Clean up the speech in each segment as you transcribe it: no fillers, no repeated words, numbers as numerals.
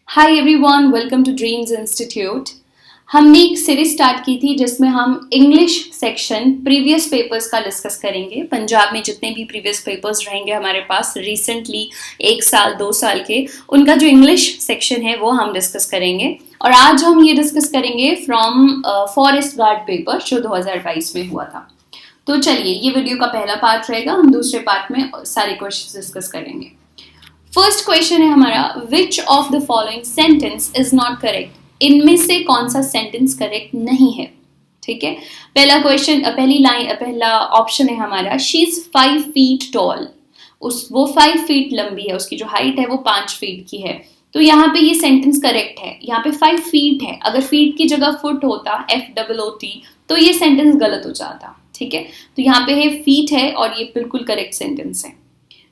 Hi everyone, welcome to dreams institute. हमने एक series start की थी जिसमें हम इंग्लिश सेक्शन प्रीवियस पेपर्स का डिस्कस करेंगे। पंजाब में जितने भी प्रीवियस पेपर्स रहेंगे हमारे पास रिसेंटली 1 साल 2 साल के, उनका जो इंग्लिश सेक्शन है वो हम डिस्कस करेंगे। और आज हम ये डिस्कस करेंगे फ्रॉम फॉरेस्ट गार्ड पेपर जो 2022 में हुआ था। तो चलिए, ये वीडियो का पहला पार्ट रहेगा। हम दूसरे पार्ट में सारे क्वेश्चन डिस्कस करेंगे। फर्स्ट क्वेश्चन है हमारा, which of the following sentence is not correct. इनमें से कौन सा सेंटेंस करेक्ट नहीं है। ठीक है, पहला क्वेश्चन, पहला ऑप्शन है हमारा, शी इज 5 feet टॉल। वो 5 feet लंबी है, उसकी जो हाइट है वो 5 feet की है। तो यहाँ पे ये सेंटेंस करेक्ट है। यहाँ पे 5 feet है, अगर फीट की जगह फुट होता FOOT तो ये सेंटेंस गलत हो जाता। ठीक है, तो यहाँ पे है फीट है और ये बिल्कुल करेक्ट सेंटेंस है।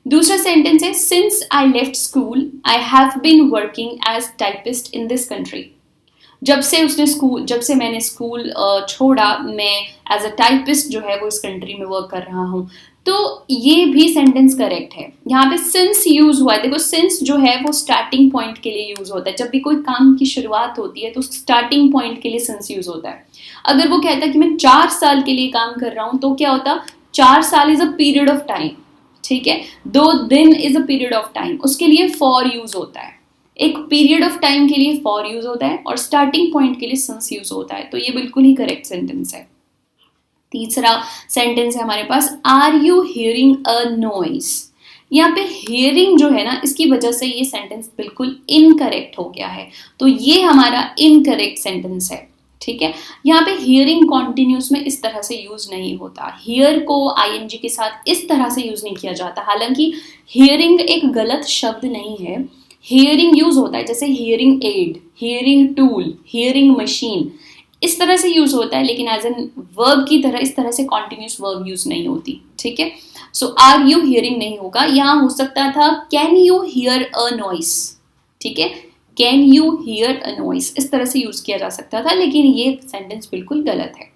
दूसरा सेंटेंस है, since I left school I have been working as typist in this country. जब से मैंने स्कूल छोड़ा, मैं एज अ टाइपिस्ट जो है वो इस कंट्री में वर्क कर रहा हूँ। तो ये भी सेंटेंस करेक्ट है। यहाँ पे सिंस यूज हुआ है। देखो, सिंस जो है वो स्टार्टिंग पॉइंट के लिए यूज होता है। जब भी कोई काम की शुरुआत होती है तो स्टार्टिंग पॉइंट के लिए सिंस यूज होता है। अगर वो कहता है कि मैं 4 साल के लिए काम कर रहा हूँ तो क्या होता, 4 साल is a period of time. ठीक है, 2 दिन is a period of time, उसके लिए फॉर यूज होता है। एक पीरियड ऑफ टाइम के लिए फॉर यूज होता है और स्टार्टिंग पॉइंट के लिए सिंस यूज होता है। तो ये बिल्कुल ही करेक्ट सेंटेंस है। तीसरा सेंटेंस है हमारे पास, are you hearing a noise. यहाँ पे हियरिंग जो है ना, इसकी वजह से ये सेंटेंस बिल्कुल इनकरेक्ट हो गया है। तो ये हमारा इनकरेक्ट सेंटेंस है। ठीक है, यहाँ पे हियरिंग कॉन्टिन्यूस में इस तरह से यूज नहीं होता। हियर को ING के साथ इस तरह से यूज नहीं किया जाता। हालांकि हियरिंग एक गलत शब्द नहीं है। हियरिंग यूज होता है जैसे hearing aid, hearing tool, hearing machine, इस तरह से यूज होता है, लेकिन एज एन वर्ब की तरह इस तरह से कॉन्टिन्यूस वर्ब यूज नहीं होती। ठीक है, सो आर यू हियरिंग नहीं होगा। यहाँ हो सकता था can you here a noise. ठीक है, can you here a noise, इस तरह से यूज किया जा सकता था, लेकिन ये सेंटेंस बिल्कुल गलत है।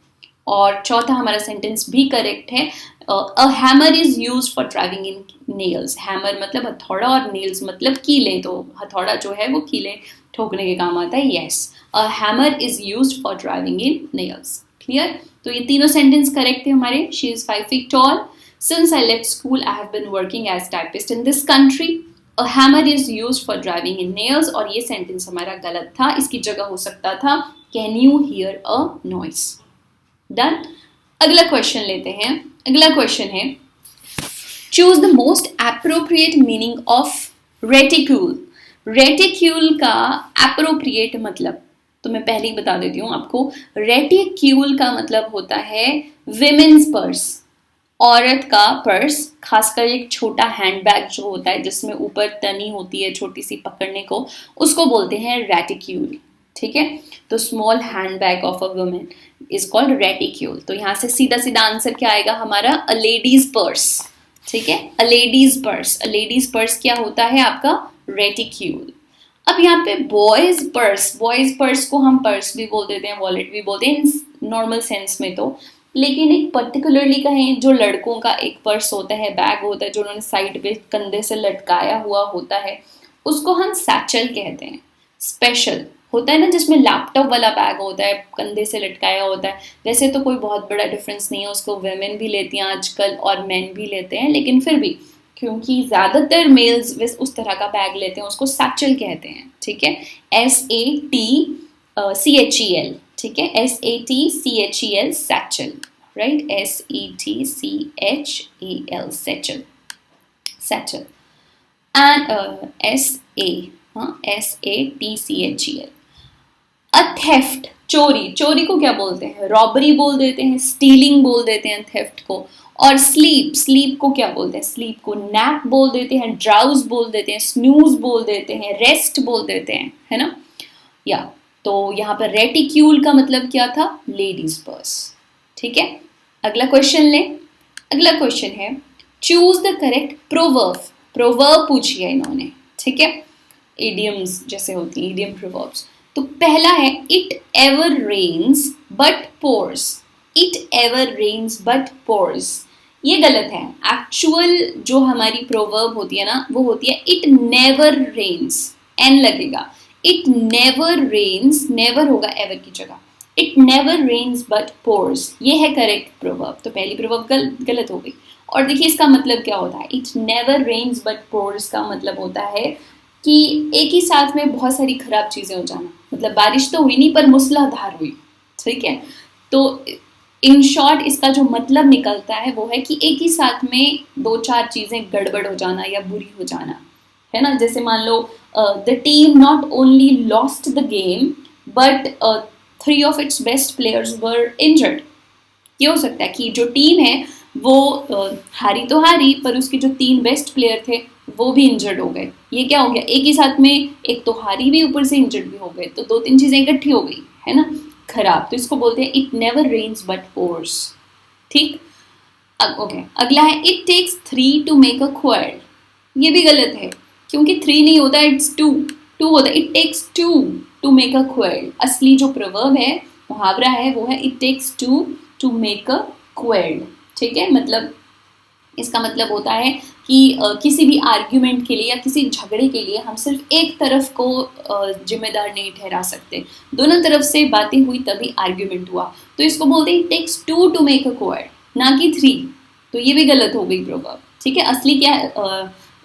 और चौथा हमारा सेंटेंस भी करेक्ट है, अ hammer is use for driving in nails. Hammer मतलब हथौड़ा और नेल्स मतलब कीले, तो हथौड़ा जो है वो कीले ठोकने के काम आता है। Yes, a hammer is use for driving in nails. Clear, तो ये तीनों सेंटेंस करेक्ट थे हमारे। She is 5 feet tall, since I left school I have been working as typist in this country, A hammer is used for driving in nails, और ये sentence हमारा गलत था। इसकी जगह हो सकता था Can you hear a noise? Done? अगला क्वेश्चन लेते हैं। अगला क्वेश्चन है, Choose the most appropriate meaning of reticule. Reticule का appropriate मतलब तो मैं पहले ही बता देती हूँ आपको। Reticule का मतलब होता है women's purse, औरत का पर्स, खासकर एक छोटा हैंडबैग जो होता है जिसमें ऊपर तनी होती है छोटी सी पकड़ने को, उसको बोलते हैं रेटिक्यूल। ठीक है, तो small handbag of a woman is called reticule. तो यहाँ से सीधा सीधा आंसर क्या आएगा हमारा, अ लेडीज पर्स। ठीक है, अ लेडीज पर्स। अ लेडीज पर्स क्या होता है आपका, रेटिक्यूल। अब यहाँ पे बॉयज पर्स को हम पर्स भी बोल देते हैं, वॉलेट भी बोलते हैं नॉर्मल सेंस में तो, लेकिन एक पर्टिकुलरली कहें जो लड़कों का एक पर्स होता है, बैग होता है जो उन्होंने साइड पे कंधे से लटकाया हुआ होता है, उसको हम सैचल कहते हैं। स्पेशल होता है ना जिसमें लैपटॉप वाला बैग होता है, कंधे से लटकाया होता है। वैसे तो कोई बहुत बड़ा डिफरेंस नहीं है, उसको वेमेन भी लेती हैं आजकल और मेन भी लेते हैं, लेकिन फिर भी क्योंकि ज्यादातर मेल्स उस तरह का बैग लेते हैं, उसको सैचल कहते हैं। ठीक है, SATCHEL। ठीक है, SATCHEL, satchel, right, SETCHEL, satchel, satchel. And SATCHEL। A theft, चोरी को क्या बोलते हैं, रॉबरी बोल देते हैं, स्टीलिंग बोल देते हैं थेफ्ट को। और स्लीप को क्या बोलते हैं, स्लीप को नैप बोल देते हैं, ड्राउज बोल देते हैं, स्नूज बोल देते हैं, रेस्ट बोल देते हैं, है ना। या तो यहाँ पर रेटिक्यूल का मतलब क्या था, लेडीज पर्स। ठीक है, अगला क्वेश्चन ले। अगला क्वेश्चन है, choose the correct proverb. Proverb पूछिए इन्होंने। ठीक है, इडियम्स जैसे होती है, इडियम प्रोवर्ब्स। तो पहला है, it ever rains but pours. It ever rains but pours, ये गलत है। एक्चुअल जो हमारी प्रोवर्ब होती है ना, वो होती है इट नेवर रेन्स, एन लगेगा। इट नेवर रेन्स, नेवर होगा एवर की जगह, it never rains but pours, ये है करेक्ट प्रोवर्ब। तो पहली प्रोवर्ब गलत हो गई। और देखिए इसका मतलब क्या होता है, it never rains but pours का मतलब होता है कि एक ही साथ में बहुत सारी खराब चीजें हो जाना, मतलब बारिश तो हुई नहीं पर मूसलाधार हुई, ठीक है। तो इन शॉर्ट इसका जो मतलब निकलता है वो है कि एक ही साथ में दो चार चीजें गड़बड़ हो जाना या बुरी हो जाना, है ना। जैसे मान लो the team not only lost the game but 3 of its best players were injured. ये हो सकता है कि जो टीम है वो हारी तो हारी पर उसके जो 3 बेस्ट प्लेयर थे वो भी इंजर्ड हो गए। ये क्या हो गया, एक ही साथ में एक तो हारी भी ऊपर से इंजर्ड भी हो गए, तो 2-3 चीजें इकट्ठी हो गई, है ना, खराब। तो इसको बोलते हैं it never rains but pours, ठीक। ओके, अगला है it takes 3 to make a quail। ये भी गलत है क्योंकि 3 नहीं होता, इट्स 2 होता है। It takes 2 to make a quail। असली जो प्रवर्ब है, मुहावरा है, वो है it takes 2 to make a quail, ठीक है। मतलब इसका मतलब होता है कि किसी भी आर्ग्यूमेंट के लिए या किसी झगड़े के लिए हम सिर्फ एक तरफ को जिम्मेदार नहीं ठहरा सकते, दोनों तरफ से बातें हुई तभी आर्ग्यूमेंट हुआ। तो इसको बोलते हैं it takes 2 to make a quail, ना कि 3। तो ये भी गलत हो गई प्रोवर्ब, ठीक है। असली क्या,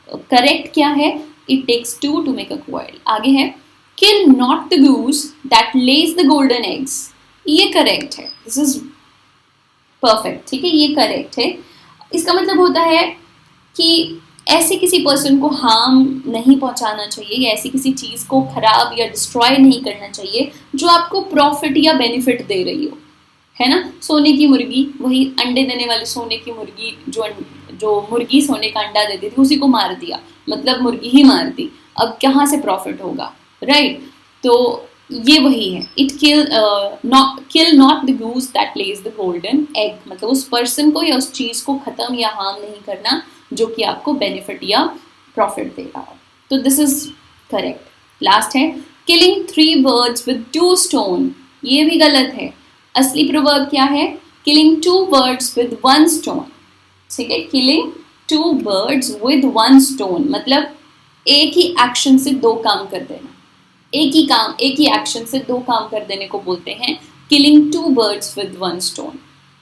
करेक्ट क्या है, it takes 2 to make a quail। आगे है kill not the goose that lays the golden eggs. ये करेक्ट है, दिस इज परफेक्ट, ठीक है, ये करेक्ट है। इसका मतलब होता है कि ऐसे किसी पर्सन को हार्म नहीं पहुंचाना चाहिए या ऐसी किसी चीज को खराब या डिस्ट्रॉय नहीं करना चाहिए जो आपको प्रॉफिट या बेनिफिट दे रही हो, है ना। सोने की मुर्गी, वही अंडे देने वाली सोने की मुर्गी, जो मुर्गी सोने का अंडा देती थी उसी को मार दिया, मतलब मुर्गी ही मार दी, अब कहाँ से प्रॉफिट होगा, राइट। तो ये वही है, it kill not the goose that lays the golden egg, मतलब उस पर्सन को या उस चीज को खत्म या हार्म नहीं करना जो कि आपको बेनिफिट या प्रॉफिट दे रहा हो। तो दिस इज करेक्ट। लास्ट है किलिंग 3 birds with 2 stones। ये भी गलत है। असली प्रोवर्ब क्या है, किलिंग 2 birds with 1 stone, ठीक है। किलिंग 2 birds with 1 stone मतलब एक ही एक्शन से 2 काम कर देना, एक ही एक्शन से 2 काम कर देने को बोलते हैं किलिंग 2 birds with 1 stone,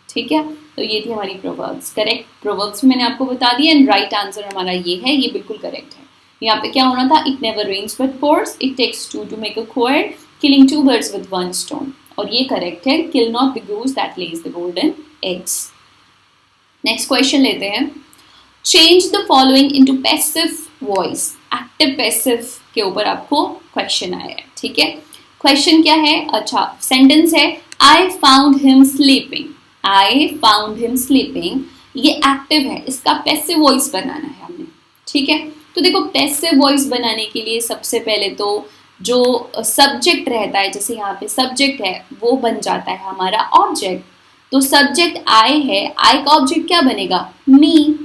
ठीक है। तो ये थी हमारी प्रोवर्ब्स। करेक्ट प्रोवर्ब्स मैंने आपको बता दिया एंड राइट आंसर हमारा ये है, ये बिल्कुल करेक्ट है। यहाँ पे क्या होना था, it never rains but pours, it takes 2 to make a quail, killing 2 birds with 1 stone, और ये करेक्ट है, kill not the goose that lays the golden eggs. Next question लेते हैं, change the following into passive voice. Active passive के ऊपर आपको question आया है, ठीक है। क्वेश्चन क्या है, अच्छा सेंटेंस है I found him sleeping. I found him sleeping, ये एक्टिव है, इसका पैसिव वॉइस बनाना है हमने, ठीक है। तो देखो पैसिव वॉइस बनाने के लिए सबसे पहले तो जो सब्जेक्ट रहता है, जैसे यहाँ पे सब्जेक्ट है वो बन जाता है हमारा ऑब्जेक्ट। तो सब्जेक्ट आई है, आई का ऑब्जेक्ट क्या बनेगा, मी।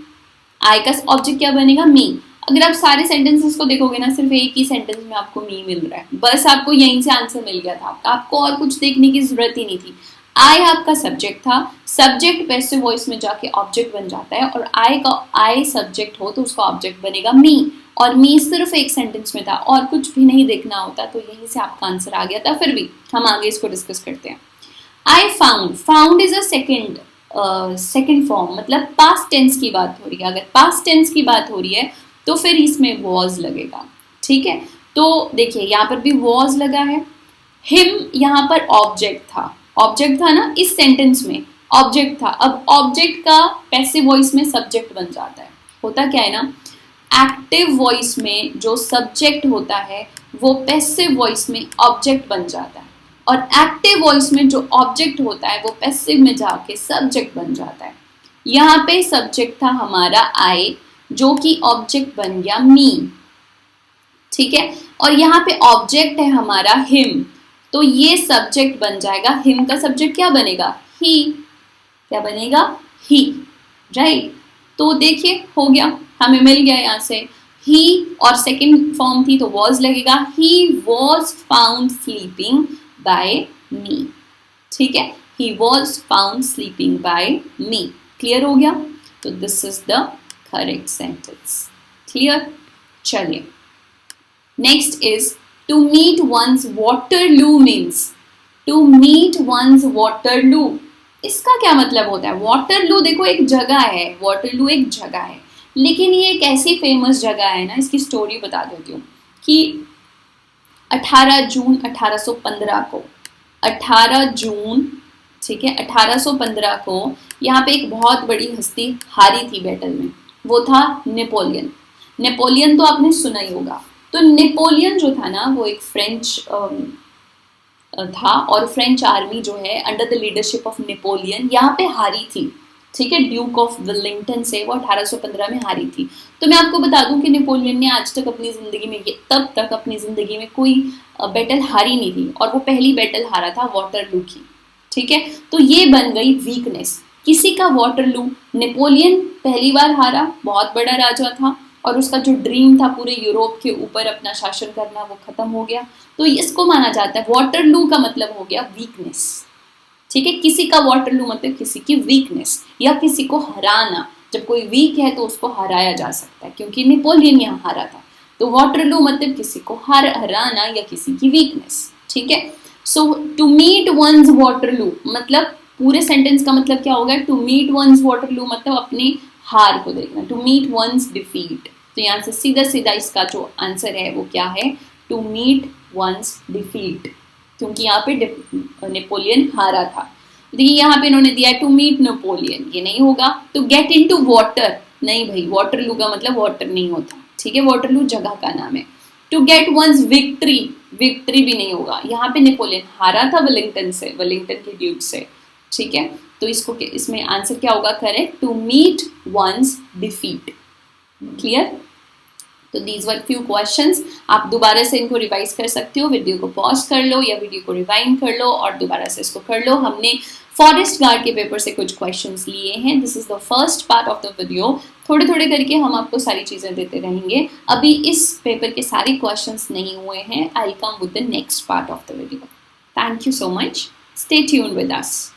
आई का ऑब्जेक्ट क्या बनेगा, मी। अगर आप सारे सेंटेंसेस को देखोगे ना, सिर्फ एक ही सेंटेंस में आपको मी मिल रहा है, बस आपको यहीं से आंसर मिल गया था, आपको और कुछ देखने की जरूरत ही नहीं थी। आई आपका सब्जेक्ट था, सब्जेक्ट पैसिव वॉइस में जाके ऑब्जेक्ट बन जाता है, और आई सब्जेक्ट हो तो उसका ऑब्जेक्ट बनेगा मी, और मी सिर्फ एक सेंटेंस में था और कुछ भी नहीं देखना होता, तो यहीं से आपका आंसर आ गया था। फिर भी हम आगे इसको डिस्कस करते हैं। I found, found is a second form, मतलब पास्ट टेंस की बात हो रही है। अगर पास्ट टेंस की बात हो रही है तो फिर इसमें वॉज लगेगा, ठीक है। तो देखिए यहाँ पर भी वॉज लगा है, हिम यहाँ पर ऑब्जेक्ट था ना, इस सेंटेंस में ऑब्जेक्ट था। अब ऑब्जेक्ट का पैसिव वॉइस में सब्जेक्ट बन जाता है। होता क्या है ना, एक्टिव वॉइस में जो सब्जेक्ट होता है वो पैसिव वॉइस में ऑब्जेक्ट बन जाता है, और एक्टिव वॉइस में जो ऑब्जेक्ट होता है वो पैसिव में जाके सब्जेक्ट बन जाता है। यहाँ पे सब्जेक्ट था हमारा आई, जो कि ऑब्जेक्ट बन गया मी, ठीक है। और यहाँ पे ऑब्जेक्ट है हमारा हिम, तो ये सब्जेक्ट बन जाएगा, हिम का सब्जेक्ट क्या बनेगा, ही। क्या बनेगा, ही, राइट। तो देखिए हो गया, हमें मिल गया यहाँ से ही, और सेकंड फॉर्म थी तो वॉज लगेगा, he was found sleeping by me, ठीक है। He was found sleeping by me. Clear हो गया, तो this is the correct sentence. Clear, चलिए next is to meet one's Waterloo means to meet one's Waterloo, इसका क्या मतलब होता है? वाटरलू देखो एक जगह है, वाटरलू एक जगह है, लेकिन ये एक ऐसी फेमस जगह है ना, इसकी स्टोरी बता देती हूँ कि 18 जून 1815 को 18 जून, ठीक है, 1815 को यहाँ पे एक बहुत बड़ी हस्ती हारी थी बैटल में, वो था नेपोलियन। नेपोलियन तो आपने सुना ही होगा। तो नेपोलियन जो था ना वो एक फ्रेंच था, और फ्रेंच आर्मी जो है under the leadership of Napoleon यहाँ पे हारी थी, ठीक है, ड्यूक ऑफ वेलिंगटन से वो 1815 में हारी थी। तो मैं आपको बता दूं कि नेपोलियन ने आज तक अपनी ज़िंदगी में, तब तक अपनी ज़िंदगी में कोई बैटल हारी नहीं थी, और वो पहली बैटल हारा था वाटरलू की, ठीक है। तो ये बन गई वीकनेस किसी का, वाटरलू। नेपोलियन पहली बार हारा, बहुत बड़ा राजा था, और उसका जो ड्रीम था पूरे यूरोप के ऊपर अपना शासन करना वो खत्म हो गया। तो इसको माना जाता है, वाटरलू का मतलब हो गया वीकनेस, ठीक है। किसी का वाटरलू मतलब किसी की वीकनेस या किसी को हराना। जब कोई वीक है तो उसको हराया जा सकता है, क्योंकि नेपोलियन यहाँ हारा था। तो वाटरलू मतलब किसी को हराना या किसी की वीकनेस, ठीक है। सो टू मीट वंस वाटरलू मतलब पूरे सेंटेंस का मतलब क्या होगा? टू मीट वंस वाटरलू मतलब अपनी हार को देखना, टू मीट वंस डिफीट। तो यहाँ से सीधा सीधा इसका जो आंसर है वो क्या है? टू मीट वंस डिफीट, क्योंकि यहाँ पे नेपोलियन हारा था। देखिए यहाँ पे इन्होंने दिया टू मीट नेपोलियन, ये नहीं होगा। टू गेट इनटू वाटर, नहीं भाई, वाटरलू का मतलब वाटर नहीं होता, ठीक है, वाटरलू जगह का नाम है। To get one's victory, victory भी नहीं होगा। यहाँ पे नेपोलियन हारा था वेलिंगटन से, वेलिंगटन के ड्यूक से, ठीक है। तो इसको इसमें आंसर क्या होगा correct? To meet one's defeat. Clear? तो दीज वर फ्यू क्वेश्चंस। आप दोबारा से इनको रिवाइज कर सकते हो, वीडियो को पॉज कर लो या वीडियो को रिवाइंड कर लो और दोबारा से इसको कर लो। हमने फॉरेस्ट गार्ड के पेपर से कुछ क्वेश्चंस लिए हैं। This is the first part of the video. थोड़े थोड़े करके हम आपको सारी चीज़ें देते रहेंगे। अभी इस पेपर के सारे क्वेश्चंस नहीं हुए हैं। I will come with the next part of the video. Thank you so much. Stay tuned with us.